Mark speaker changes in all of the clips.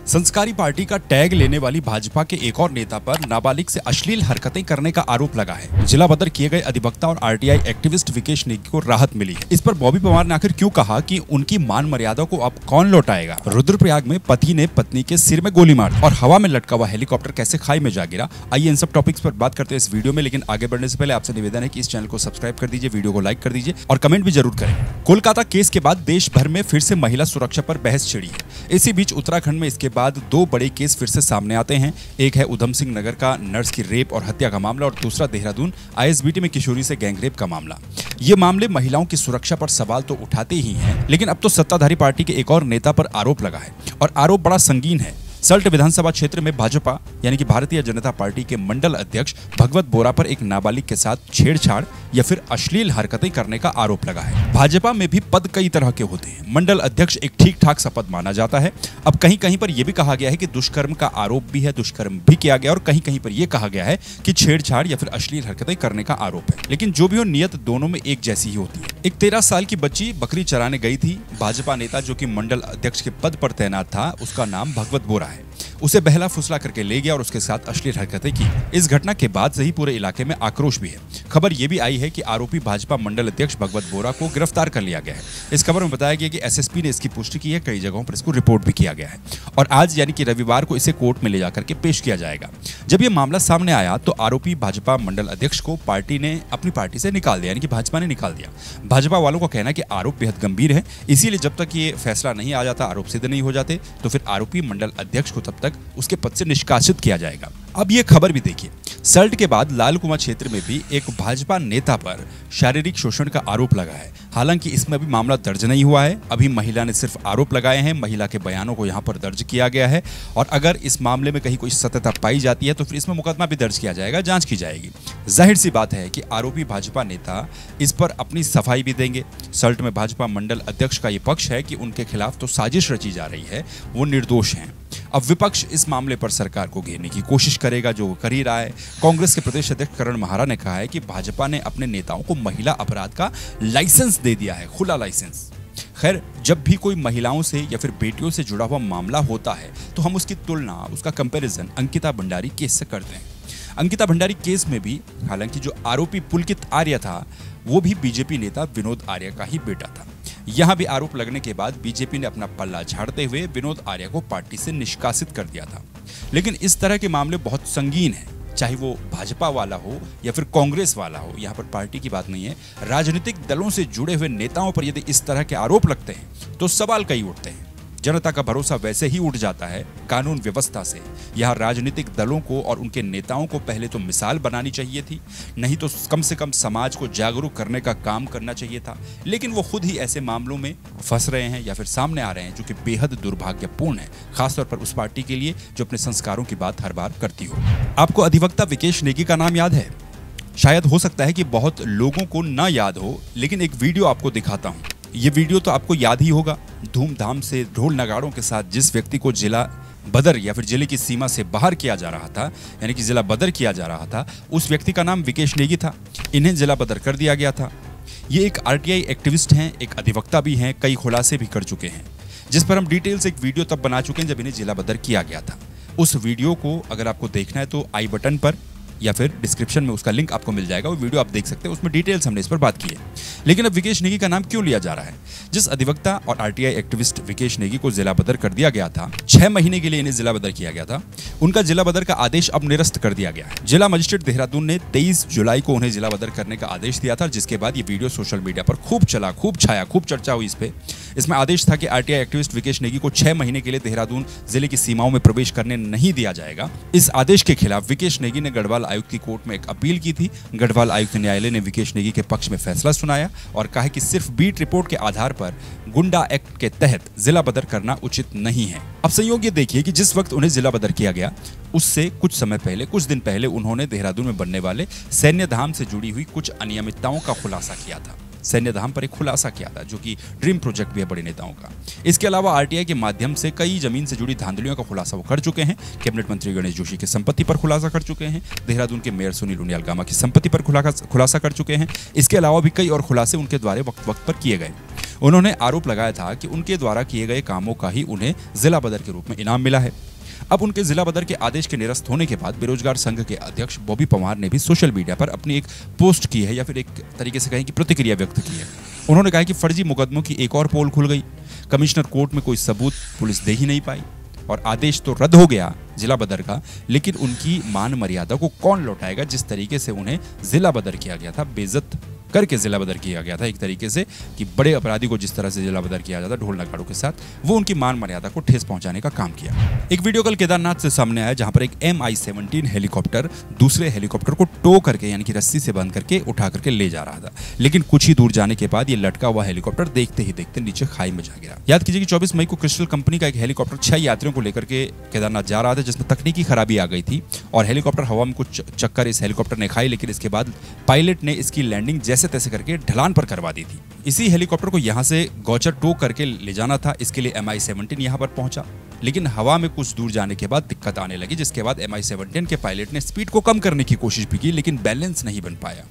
Speaker 1: संस्कारी पार्टी का टैग लेने वाली भाजपा के एक और नेता पर नाबालिग से अश्लील हरकतें करने का आरोप लगा है। जिला बदर किए गए अधिवक्ता और आरटीआई एक्टिविस्ट विकेश नेगी को राहत मिली है। इस पर बॉबी पवार ने आखिर क्यों कहा कि उनकी मान मर्यादा को अब कौन लौटाएगा? रुद्रप्रयाग में पति ने पत्नी के सिर में गोली मार दी और हवा में लटका हुआ हेलीकॉप्टर कैसे खाई में जा गिरा। आइए इन सब टॉपिक्स पर बात करते हैं इस वीडियो में, लेकिन आगे बढ़ने से पहले आपसे निवेदन है कि इस चैनल को सब्सक्राइब कर दीजिए, वीडियो को लाइक कर दीजिए और कमेंट भी जरूर करें। कोलकाता केस के बाद देश भर में फिर से महिला सुरक्षा पर बहस छिड़ी है। इसी बीच उत्तराखंड में इसके बाद दो बड़े केस फिर से सामने आते हैं। एक है उधम सिंह नगर का नर्स की रेप और हत्या का मामला और दूसरा देहरादून आईएसबीटी में किशोरी से गैंगरेप का मामला। ये मामले महिलाओं की सुरक्षा पर सवाल तो उठाते ही हैं, लेकिन अब तो सत्ताधारी पार्टी के एक और नेता पर आरोप लगा है और आरोप बड़ा संगीन है। सल्ट विधानसभा क्षेत्र में भाजपा यानी कि भारतीय जनता पार्टी के मंडल अध्यक्ष भगवत बोरा पर एक नाबालिग के साथ छेड़छाड़ या फिर अश्लील हरकतें करने का आरोप लगा है। भाजपा में भी पद कई तरह के होते हैं। मंडल अध्यक्ष एक ठीक ठाक सा पद माना जाता है। अब कहीं कहीं पर यह भी कहा गया है कि दुष्कर्म का आरोप भी है, दुष्कर्म भी किया गया और कहीं कहीं पर यह कहा गया है कि छेड़छाड़ या फिर अश्लील हरकतें करने का आरोप है। लेकिन जो भी हो, नियत दोनों में एक जैसी ही होती है। एक 13 साल की बच्ची बकरी चराने गई थी। भाजपा नेता जो कि मंडल अध्यक्ष के पद पर तैनात था, उसका नाम भगवत बोरा है, उसे बहला फुसला करके ले गया और उसके साथ अश्लील हरकतें की। इस घटना के बाद से ही पूरे इलाके में आक्रोश भी है। खबर यह भी आई है कि आरोपी भाजपा मंडल अध्यक्ष भगवत बोरा को गिरफ्तार कर लिया गया है। इस खबर में बताया गया कि एसएसपी ने इसकी पुष्टि की है, कई जगहों पर इसको रिपोर्ट भी किया गया है और आज यानी कि रविवार को इसे कोर्ट में ले जाकर के पेश किया जाएगा। जब यह मामला सामने आया तो आरोपी भाजपा मंडल अध्यक्ष को पार्टी ने अपनी पार्टी से निकाल दिया, यानी कि भाजपा ने निकाल दिया। भाजपा वालों का कहना है कि आरोप बेहद गंभीर है, इसीलिए जब तक ये फैसला नहीं आ जाता, आरोप सिद्ध नहीं हो जाते, तो फिर आरोपी मंडल अध्यक्ष को तब तक उसके पद से निष्कासित किया जाएगा। अब ये खबर भी देखिए, सल्ट के बाद लालकुआं क्षेत्र में भी एक भाजपा नेता पर शारीरिक शोषण का आरोप लगा है। हालांकि इसमें अभी मामला दर्ज नहीं हुआ है, अभी महिला ने सिर्फ आरोप लगाए हैं। महिला के बयानों को यहां पर दर्ज किया गया है और अगर इस मामले में कहीं कोई सत्यता पाई जाती है तो फिर इसमें मुकदमा भी दर्ज किया जाएगा, जांच की जाएगी। जाहिर सी बात है कि आरोपी भाजपा नेता इस पर अपनी सफाई भी देंगे। सल्ट में भाजपा मंडल अध्यक्ष का ये पक्ष है कि उनके खिलाफ तो साजिश रची जा रही है, वो निर्दोष हैं। अब विपक्ष इस मामले पर सरकार को घेरने की कोशिश करेगा, जो वो कर ही रहा है। कांग्रेस के प्रदेश अध्यक्ष करण महारा ने कहा है कि भाजपा ने अपने नेताओं को महिला अपराध का लाइसेंस दे दिया है, खुला लाइसेंस। खैर, जब भी कोई महिलाओं से या फिर बेटियों से जुड़ा हुआ मामला होता है तो हम उसकी तुलना, उसका कंपैरिजन अंकिता भंडारी केस से करते हैं। अंकिता भंडारी केस में भी हालांकि जो आरोपी पुलकित आर्य था वो भी बीजेपी नेता विनोद आर्य का ही बेटा था। यहां भी आरोप लगने के बाद बीजेपी ने अपना पल्ला झाड़ते हुए विनोद आर्य को पार्टी से निष्कासित कर दिया था। लेकिन इस तरह के मामले बहुत संगीन हैं, चाहे वो भाजपा वाला हो या फिर कांग्रेस वाला हो। यहाँ पर पार्टी की बात नहीं है, राजनीतिक दलों से जुड़े हुए नेताओं पर यदि इस तरह के आरोप लगते हैं तो सवाल कई उठते हैं। जनता का भरोसा वैसे ही उठ जाता है कानून व्यवस्था से। यहाँ राजनीतिक दलों को और उनके नेताओं को पहले तो मिसाल बनानी चाहिए थी, नहीं तो कम से कम समाज को जागरूक करने का काम करना चाहिए था। लेकिन वो खुद ही ऐसे मामलों में फंस रहे हैं या फिर सामने आ रहे हैं, जो कि बेहद दुर्भाग्यपूर्ण है, खासतौर पर उस पार्टी के लिए जो अपने संस्कारों की बात हर बार करती हो। आपको अधिवक्ता विकेश नेगी का नाम याद है? शायद हो सकता है कि बहुत लोगों को ना याद हो, लेकिन एक वीडियो आपको दिखाता हूँ। ये वीडियो तो आपको याद ही होगा। धूमधाम से ढोल नगाड़ों के साथ जिस व्यक्ति को जिला बदर या फिर जिले की सीमा से बाहर किया जा रहा था, यानी कि जिला बदर किया जा रहा था, उस व्यक्ति का नाम विकेश नेगी था। इन्हें जिला बदर कर दिया गया था। ये एक आरटीआई एक्टिविस्ट हैं, एक अधिवक्ता भी हैं, कई खुलासे भी कर चुके हैं, जिस पर हम डिटेल से एक वीडियो तब बना चुके हैं जब इन्हें जिला बदर किया गया था। उस वीडियो को अगर आपको देखना है तो आई बटन पर या फिर डिस्क्रिप्शन में उसका लिंक आपको मिल जाएगा, वो वीडियो आप देख सकते हैं। उसमें डिटेल्स हमने इस पर बात की है। लेकिन अब विकेश नेगी का नाम क्यों लिया जा रहा है? जिस अधिवक्ता और आरटीआई एक्टिविस्ट विकेश नेगी को जिला बदर कर दिया गया था, 6 महीने के लिए इन्हें जिला बदर किया गया था, उनका जिला बदर का आदेश अब निरस्त कर दिया गया है। जिला मजिस्ट्रेट देहरादून ने 23 जुलाई को उन्हें जिला बदर करने का आदेश दिया था, जिसके बाद ये वीडियो सोशल मीडिया पर खूब चला, खूब छाया, खूब चर्चा हुई इस पे। इसमें आदेश था कि आरटीआई एक्टिविस्ट विकेश नेगी को 6 महीने के लिए देहरादून जिले की सीमाओं में प्रवेश करने नहीं दिया जाएगा। इस आदेश के खिलाफ विकेश नेगी ने गढ़वाल आयुक्त की कोर्ट में एक अपील की थी। गढ़वाल आयुक्त न्यायालय ने विकेश नेगी के पक्ष में फैसला सुनाया और कहा कि सिर्फ बीट रिपोर्ट के आधार पर गुंडा एक्ट के तहत जिला बदर करना उचित नहीं है। अब संयोग ये देखिए कि जिस वक्त उन्हें जिला बदर किया गया उससे कुछ समय पहले, कुछ दिन पहले उन्होंने देहरादून में बनने वाले सैन्य धाम से जुड़ी हुई कुछ अनियमितताओं का खुलासा किया था। सैन्य धाम पर एक खुलासा किया था, जो कि ड्रीम प्रोजेक्ट भी है बड़े नेताओं का। इसके अलावा आरटीआई के माध्यम से कई जमीन से जुड़ी धांधलियों का खुलासा वो कर चुके हैं। कैबिनेट मंत्री गणेश जोशी की संपत्ति पर खुलासा कर चुके हैं। देहरादून के मेयर सुनील उनियाल गामा की संपत्ति पर खुलासा कर चुके हैं। इसके अलावा भी कई और खुलासे उनके द्वारा वक्त वक्त पर किए गए। उन्होंने आरोप लगाया था कि उनके द्वारा किए गए कामों का ही उन्हें जिला बदर के रूप में इनाम मिला है। अब उनके जिला बदर के आदेश के निरस्त होने के बाद बेरोजगार संघ के अध्यक्ष बॉबी पवार ने भी सोशल मीडिया पर अपनी एक पोस्ट की है, या फिर एक तरीके से कहें कि प्रतिक्रिया व्यक्त की है। उन्होंने कहा कि फर्जी मुकदमों की एक और पोल खुल गई। कमिश्नर कोर्ट में कोई सबूत पुलिस दे ही नहीं पाई और आदेश तो रद्द हो गया जिला बदर का, लेकिन उनकी मान मर्यादा को कौन लौटाएगा। जिस तरीके से उन्हें जिला बदर किया गया था, बेइज्जत करके जिला बदर किया गया था एक तरीके से, कि बड़े अपराधी को जिस तरह से जिला बदर किया जाता ढोल नगाड़ों के साथ, वो उनकी मान मर्यादा को ठेस पहुंचाने का काम किया। एक वीडियो कल केदारनाथ से सामने आया जहां पर एक MI-17 हेलीकॉप्टर दूसरे हेलीकॉप्टर को टो करके यानी कि रस्सी से बांध करके उठा करके ले जा रहा था, लेकिन कुछ ही दूर जाने के बाद ये लटका हुआ हेलीकॉप्टर देखते ही देखते नीचे खाई में जा गिरा। याद कीजिए कि 24 मई को क्रिस्टल कंपनी का एक हेलीकॉप्टर 6 यात्रियों को लेकर के केदारनाथ जा रहा था, जिसमें तकनीकी खराबी आ गई थी और हेलीकॉप्टर हवा में कुछ चक्कर इस हेलीकॉप्टर ने खाई, लेकिन इसके बाद पायलट ने इसकी लैंडिंग जैसे तैसे करके ढलान पर करवा दी थी। इसी हेलीकॉप्टर को यहां से गौचर टो करके ले जाना था, इसके लिए MI-17 यहां पर पहुंचा, लेकिन हवा में कुछ दूर जाने के बाद दिक्कत आने लगी, जिसके बाद MI-17 के पायलट ने स्पीड को कम करने की कोशिश भी की, लेकिन बैलेंस नहीं बन पाया।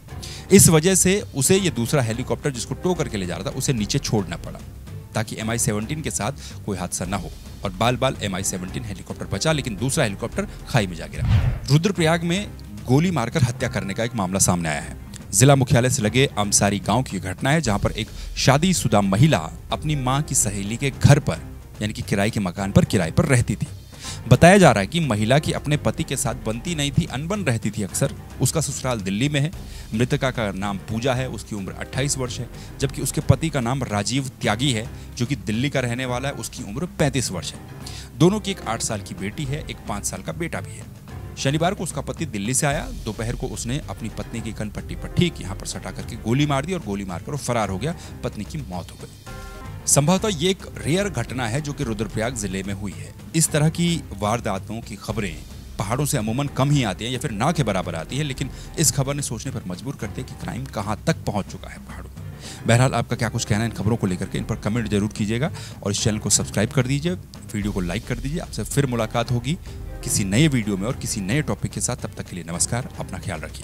Speaker 1: इस वजह से उसे ये दूसरा हेलीकॉप्टर जिसको टो करके ले जा रहा था उसे नीचे छोड़ना पड़ा, ताकि MI-17 के साथ कोई हादसा न हो, और बाल बाल MI-17 हेलीकॉप्टर बचा, लेकिन दूसरा हेलीकॉप्टर खाई में जा गिरा। रुद्रप्रयाग में गोली मारकर हत्या करने का एक मामला सामने आया है। जिला मुख्यालय से लगे अमसारी गांव की घटना है, जहां पर एक शादीशुदा महिला अपनी मां की सहेली के घर पर यानी कि किराए के मकान पर किराए पर रहती थी। बताया जा रहा है कि महिला की अपने पति के साथ बनती नहीं थी, अनबन रहती थी अक्सर। उसका ससुराल दिल्ली में है। मृतका का नाम पूजा है, उसकी उम्र 28 वर्ष है, जबकि उसके पति का नाम राजीव त्यागी है जो कि दिल्ली का रहने वाला है, उसकी उम्र 35 वर्ष है। दोनों की एक 8 साल की बेटी है, एक 5 साल का बेटा भी है। शनिवार को उसका पति दिल्ली से आया। दोपहर को उसने अपनी पत्नी की कनपट्टी पर ठीक यहाँ पर सटा करके गोली मार दी और गोली मारकर वो फरार हो गया। पत्नी की मौत हो गई। संभवतः ये एक रेयर घटना है जो कि रुद्रप्रयाग जिले में हुई है। इस तरह की वारदातों की खबरें पहाड़ों से अमूमन कम ही आती हैं या फिर ना के बराबर आती है, लेकिन इस खबर ने सोचने पर मजबूर करते हैं कि क्राइम कहाँ तक पहुँच चुका है पहाड़ों में। बहरहाल आपका क्या कुछ कहना है इन खबरों को लेकर के, इन पर कमेंट जरूर कीजिएगा और इस चैनल को सब्सक्राइब कर दीजिए, वीडियो को लाइक कर दीजिए। आपसे फिर मुलाकात होगी किसी नए वीडियो में और किसी नए टॉपिक के साथ। तब तक के लिए नमस्कार, अपना ख्याल रखिए।